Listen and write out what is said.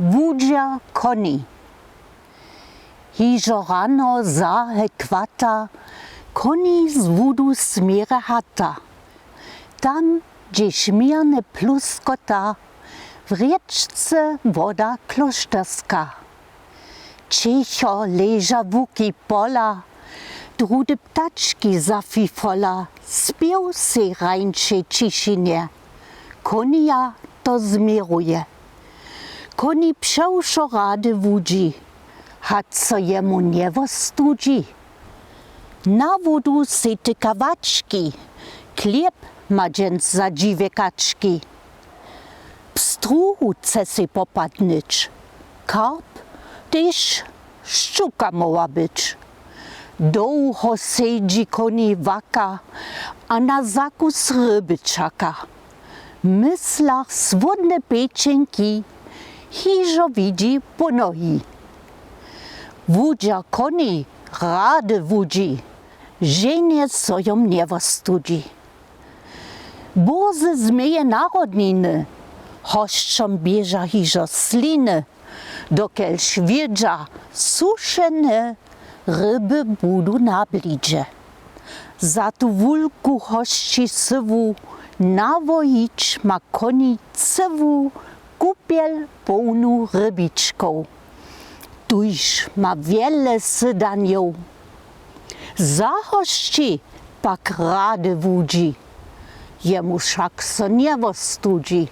Wudzia koni. Hižo rano zahe kvata, koni z wudu smere hata. Tam, gdzie śmierne pluskota, w rieczce woda kloszterska. Cicho leża wuki pola, drude ptaczki zafifola, spiew se rańcze cišinie. Konia to zmieruje. Koni pšaušo rady wudzi, hat co jemu nie wostudzi. Na wodu sete kawaczki, kliep ma dżęc za dziwe kaczki. Pstruhu chce se popadnyć, karp też szczuka moła być. Długo siedzi koni waka, a na zakus ryby czaka. Myslach swodne pieczynki, hižo widzi po nogi. Wudzia koni rady wudzi, żenie so jom nie wostudzi. Boze zmeje narodniny, hoszczom bieża hižo sliny, dokel świeża, suszene ryby budu na blidże. Za tu wulku hoszczy sywu, nawojić ma koni cywu, kupiel pełnu rybiczką. Tuż ma wiele sydanioł. Zahoszczy pak rady wudzi, jemu wszak so nie wostudzi.